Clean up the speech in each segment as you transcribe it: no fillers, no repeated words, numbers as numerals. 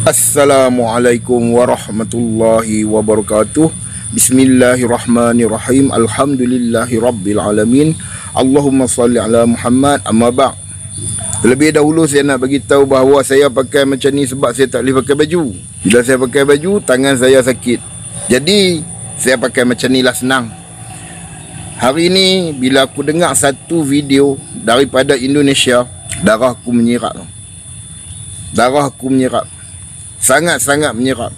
Assalamualaikum warahmatullahi wabarakatuh. Bismillahirrahmanirrahim. Alhamdulillahi rabbil alamin. Allahumma salli ala Muhammad. Amma ba'. Terlebih dahulu saya nak bagi tahu bahawa saya pakai macam ni sebab saya tak boleh pakai baju. Bila saya pakai baju, tangan saya sakit. Jadi saya pakai macam ni lah, senang. Hari ni bila aku dengar satu video daripada Indonesia, darah aku menyirap. Darah aku menyirap. Sangat-sangat menyerap.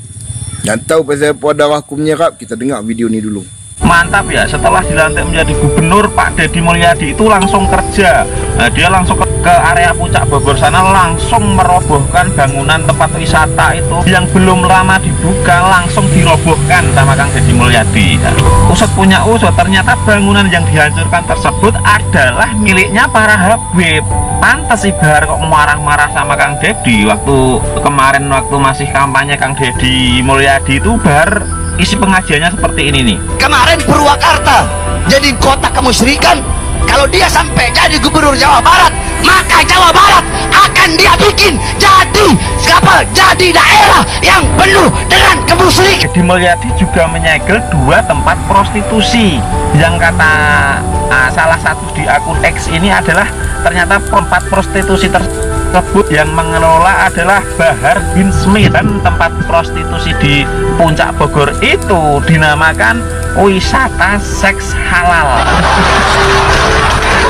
Yang tahu pasal apa darah aku menyerap, kita dengar video ni dulu. Mantap ya, setelah dilantik menjadi gubernur, Pak Deddy Mulyadi itu langsung kerja. Nah, dia langsung ke area Puncak Bogor sana, langsung merobohkan bangunan tempat wisata itu yang belum lama dibuka, langsung dirobohkan sama Kang Deddy Mulyadi. Usut punya usut, ternyata bangunan yang dihancurkan tersebut adalah miliknya para habib. Pantas Ibar kok marah-marah sama Kang Deddy waktu kemarin, waktu masih kampanye Kang Deddy Mulyadi itu isi pengajiannya seperti ini nih. Kemarin Purwakarta jadi kota kemusyrikan. Kalau dia sampai jadi gubernur Jawa Barat, maka Jawa Barat akan dia bikin jadi daerah yang penuh dengan kemusyrikan. Deddy Mulyadi juga menyegel 2 tempat prostitusi yang kata salah satu di akun X ini adalah ternyata tempat prostitusi tersebut yang mengelola adalah Bahar bin Smith, dan tempat prostitusi di Puncak Bogor itu dinamakan wisata seks halal.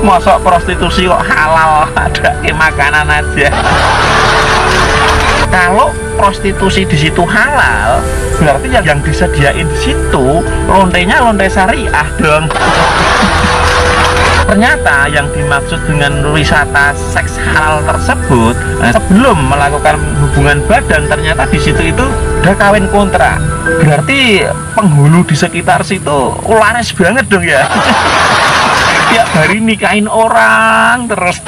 Mosok prostitusi kok halal, ada makanan aja. Kalau prostitusi di situ halal, berarti yang disediain di situ lontenya lonte syariah dong. Ternyata yang dimaksud dengan wisata seks halal tersebut, sebelum melakukan hubungan badan, ternyata di situ itu udah kawin kontrak. Berarti penghulu di sekitar situ laris banget dong ya. Tiap hari nikahin orang terus.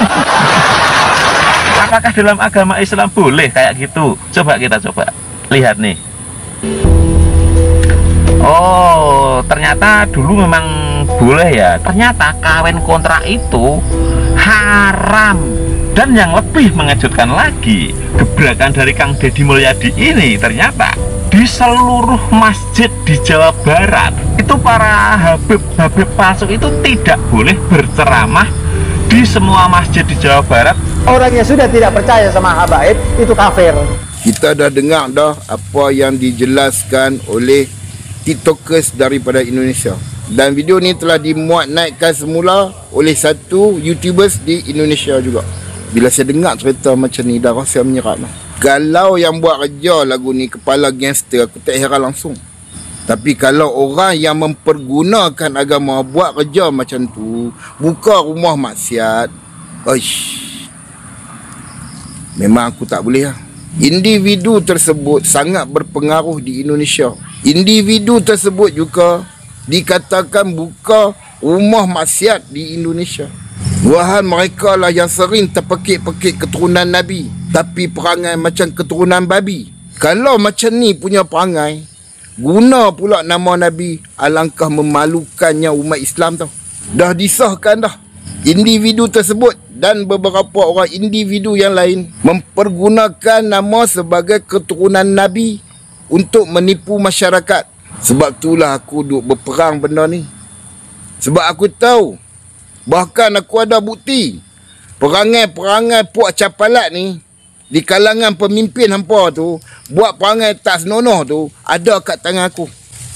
Apakah dalam agama Islam boleh kayak gitu? Coba kita lihat nih. Oh, ternyata dulu memang boleh ya. Ternyata kawin kontrak itu haram. Dan yang lebih mengejutkan lagi, gebrakan dari Kang Deddy Mulyadi ini ternyata di seluruh masjid di Jawa Barat itu para habib palsu itu tidak boleh berceramah di semua masjid di Jawa Barat. Orang yang sudah tidak percaya sama habaib itu kafir. Kita dah dengar dah apa yang dijelaskan oleh tiktokers daripada Indonesia. Dan video ni telah dimuat naikkan semula oleh satu YouTubers di Indonesia juga. Bila saya dengar cerita macam ni, darah saya menyerap. Kalau yang buat kerja lagu ni kepala gangster, aku tak heran langsung. Tapi kalau orang yang mempergunakan agama buat kerja macam tu, buka rumah maksiat, memang aku tak boleh lah. Individu tersebut sangat berpengaruh di Indonesia. Individu tersebut juga dikatakan buka rumah maksiat di Indonesia. Buahan mereka lah yang sering terpekik-pekik keturunan Nabi, tapi perangai macam keturunan babi. Kalau macam ni punya perangai, guna pula nama Nabi, alangkah memalukannya umat Islam tau. Dah disahkan dah. Individu tersebut dan beberapa orang individu yang lain mempergunakan nama sebagai keturunan Nabi untuk menipu masyarakat. Sebab itulah aku duk berperang benda ni. Sebab aku tahu, bahkan aku ada bukti perangai-perangai puak capalat ni di kalangan pemimpin hampa tu, buat perangai tak senonoh tu, ada kat tangan aku.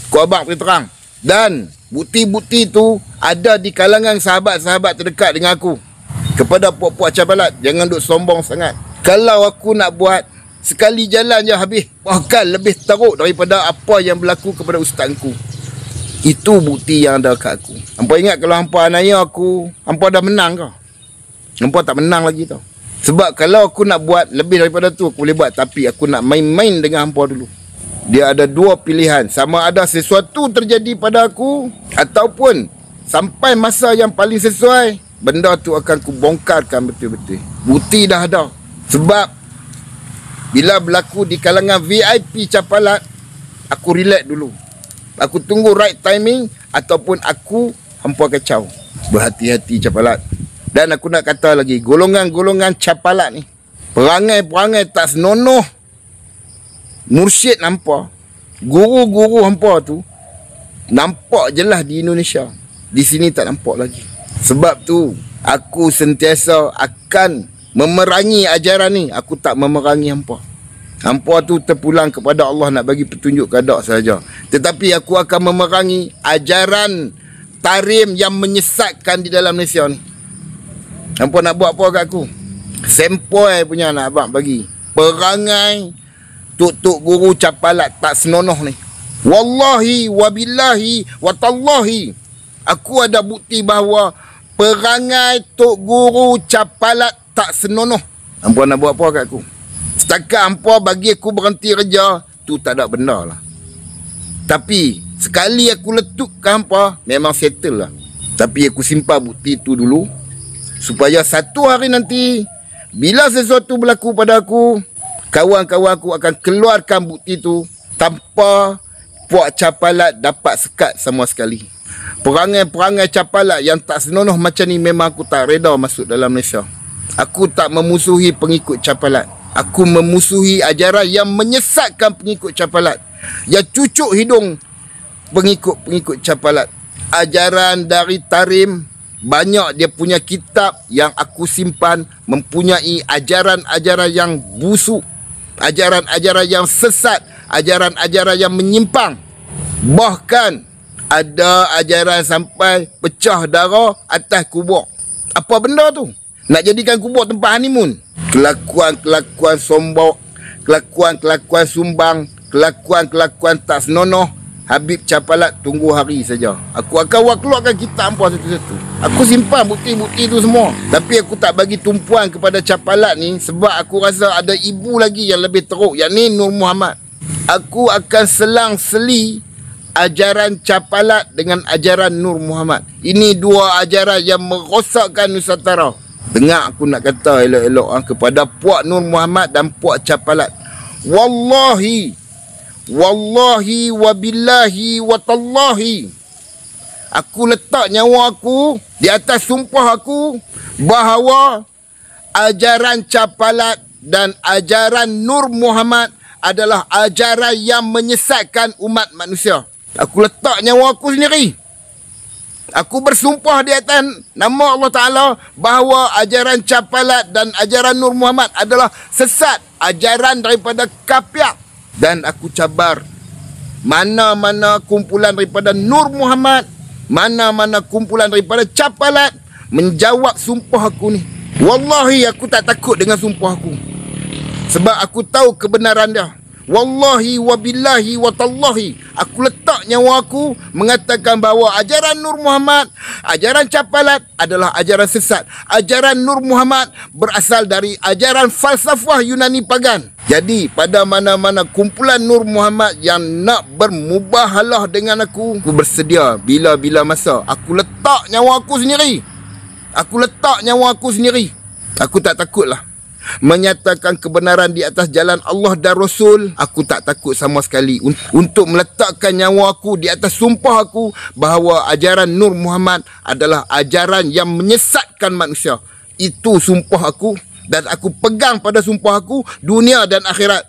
Aku abang terang. Dan bukti-bukti tu ada di kalangan sahabat-sahabat terdekat dengan aku. Kepada puak-puak capalat, jangan duk sombong sangat. Kalau aku nak buat, sekali jalan je habis. Bahkan lebih teruk daripada apa yang berlaku kepada ustazku. Itu bukti yang ada kat aku. Hampa ingat kalau hampa nanya aku, hampa dah menang ke? Hampa tak menang lagi tau. Sebab kalau aku nak buat lebih daripada tu, aku boleh buat. Tapi aku nak main-main dengan hampa dulu. Dia ada 2 pilihan. Sama ada sesuatu terjadi pada aku, ataupun sampai masa yang paling sesuai, benda tu akan aku bongkarkan betul-betul. Bukti dah ada. Sebab bila berlaku di kalangan VIP capalat, aku relax dulu. Aku tunggu right timing, ataupun aku hampa kacau. Berhati-hati capalat. Dan aku nak kata lagi, golongan-golongan capalat ni, perangai-perangai tak senonoh Mursyid nampak, guru-guru hampa tu nampak je lah di Indonesia. Di sini tak nampak lagi. Sebab tu aku sentiasa akan memerangi ajaran ni. Aku tak memerangi hampa. Hampa tu terpulang kepada Allah nak bagi petunjuk kehendak saja. Tetapi aku akan memerangi ajaran tarim yang menyesatkan di dalam Malaysia ni. Hampa nak buat apa kat aku? Sempoi punya nak abang bagi. Perangai tuk-tuk guru capalat tak senonoh ni. Wallahi wabillahi watallahi, aku ada bukti bahawa perangai tok guru capalat tak senonoh. Hampa nak buat apa kat aku? Setakat hampa bagi aku berhenti kerja, tu tak ada benda lah. Tapi sekali aku letup ke hampa, memang settle lah. Tapi aku simpan bukti tu dulu, supaya satu hari nanti bila sesuatu berlaku pada aku, kawan-kawan aku akan keluarkan bukti tu tanpa puak capalat dapat sekat sama sekali. Perangai-perangai capalat yang tak senonoh macam ni memang aku tak reda masuk dalam Malaysia. Aku tak memusuhi pengikut capalat. Aku memusuhi ajaran yang menyesatkan pengikut capalat, yang cucuk hidung pengikut capalat. Ajaran dari Tarim, banyak dia punya kitab yang aku simpan mempunyai ajaran-ajaran yang busuk, ajaran-ajaran yang sesat, ajaran-ajaran yang menyimpang. Bahkan ada ajaran sampai pecah darah atas kubur. Apa benda tu? Nak jadikan kubur tempat honeymoon. Kelakuan-kelakuan sombong, kelakuan-kelakuan sumbang, kelakuan-kelakuan tak senonoh. Habib Capalat tunggu hari saja. Aku akan keluarkan kitab hampa satu-satu. Aku simpan bukti-bukti tu semua. Tapi aku tak bagi tumpuan kepada Capalat ni sebab aku rasa ada ibu lagi yang lebih teruk, yakni Nur Muhammad. Aku akan selang-seli ajaran Capalat dengan ajaran Nur Muhammad. Ini dua ajaran yang merosakkan Nusantara. Dengar aku nak kata elok-elok kepada puak Nur Muhammad dan puak Capalat. Wallahi wabillahi watallahi, aku letak nyawa aku di atas sumpah aku bahawa ajaran Capalat dan ajaran Nur Muhammad adalah ajaran yang menyesatkan umat manusia. Aku letak nyawa aku sendiri. Aku bersumpah di atas nama Allah Ta'ala bahawa ajaran Capalat dan ajaran Nur Muhammad adalah sesat, ajaran daripada kafir. Dan aku cabar mana-mana kumpulan daripada Nur Muhammad, mana-mana kumpulan daripada Capalat menjawab sumpah aku ni. Wallahi aku tak takut dengan sumpah aku, sebab aku tahu kebenaran dia. Wallahi wabillahi watallahi, aku letak nyawa aku mengatakan bahawa ajaran Nur Muhammad, ajaran Capalat adalah ajaran sesat. Ajaran Nur Muhammad berasal dari ajaran falsafah Yunani pagan. Jadi pada mana-mana kumpulan Nur Muhammad yang nak bermubahalah dengan aku bersedia bila-bila masa. Aku letak nyawa aku sendiri. Aku letak nyawa aku sendiri. Aku tak takutlah menyatakan kebenaran di atas jalan Allah dan Rasul. Aku tak takut sama sekali untuk meletakkan nyawa aku di atas sumpah aku bahawa ajaran Nur Muhammad adalah ajaran yang menyesatkan manusia. Itu sumpah aku, dan aku pegang pada sumpah aku dunia dan akhirat.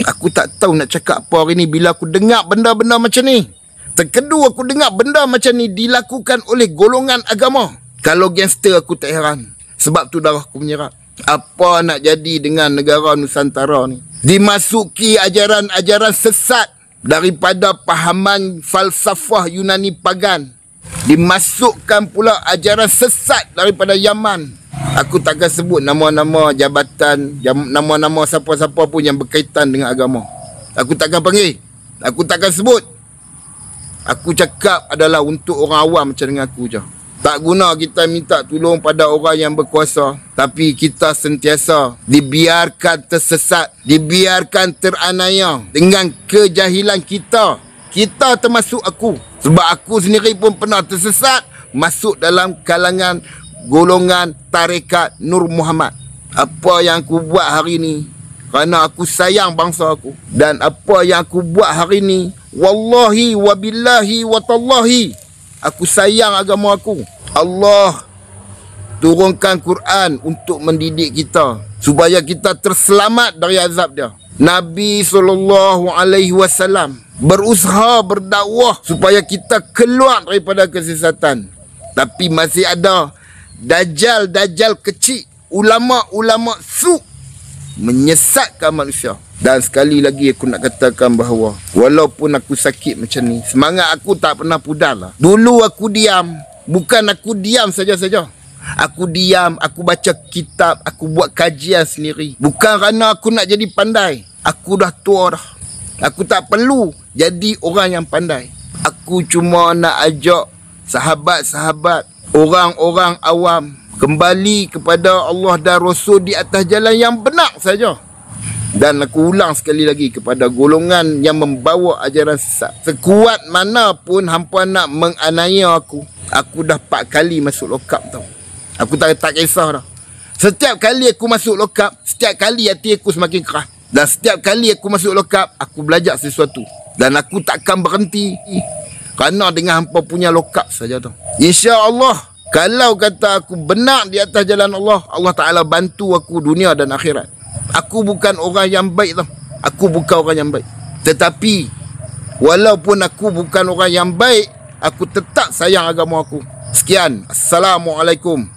Aku tak tahu nak cakap apa hari ni bila aku dengar benda-benda macam ni. Terkedu aku dengar benda macam ni dilakukan oleh golongan agama. Kalau gangster aku tak heran, sebab tu darah aku menyerap. Apa nak jadi dengan negara Nusantara ni? Dimasuki ajaran-ajaran sesat daripada pahaman falsafah Yunani pagan. Dimasukkan pula ajaran sesat daripada Yaman. Aku takkan sebut nama-nama jabatan, nama-nama siapa-siapa pun yang berkaitan dengan agama. Aku takkan panggil. Aku takkan sebut. Aku cakap adalah untuk orang awam macam dengan aku je. Tak guna kita minta tolong pada orang yang berkuasa, tapi kita sentiasa dibiarkan tersesat, dibiarkan teranaya dengan kejahilan kita. Kita termasuk aku. Sebab aku sendiri pun pernah tersesat masuk dalam kalangan golongan tarekat Nur Muhammad. Apa yang aku buat hari ni kerana aku sayang bangsa aku. Dan apa yang aku buat hari ni, wallahi wabillahi watallahi, aku sayang agama aku. Allah turunkan Quran untuk mendidik kita supaya kita terselamat dari azab dia. Nabi SAW berusaha berdakwah supaya kita keluar daripada kesesatan. Tapi masih ada dajjal kecil, ulama-ulama su menyesatkan manusia. Dan sekali lagi aku nak katakan bahawa walaupun aku sakit macam ni, semangat aku tak pernah pudar lah. Dulu aku diam, bukan aku diam saja-saja. Aku diam, aku baca kitab, aku buat kajian sendiri. Bukan kerana aku nak jadi pandai. Aku dah tua dah. Aku tak perlu jadi orang yang pandai. Aku cuma nak ajak sahabat-sahabat, orang-orang awam kembali kepada Allah dan Rasul di atas jalan yang benar saja. Dan aku ulang sekali lagi kepada golongan yang membawa ajaran sesat. Sekuat mana pun hampa nak menganiaya aku dah 4 kali masuk lokap tau. Aku tak kisah dah. Setiap kali aku masuk lokap, setiap kali hati aku semakin keras. Dan setiap kali aku masuk lokap, aku belajar sesuatu. Dan aku takkan berhenti kerana dengan hampa punya lokap saja tu. InsyaAllah, kalau kata aku benar di atas jalan Allah, Allah Ta'ala bantu aku dunia dan akhirat. Aku bukan orang yang baik tau. Aku bukan orang yang baik. Tetapi walaupun aku bukan orang yang baik, aku tetap sayang agama aku. Sekian. Assalamualaikum.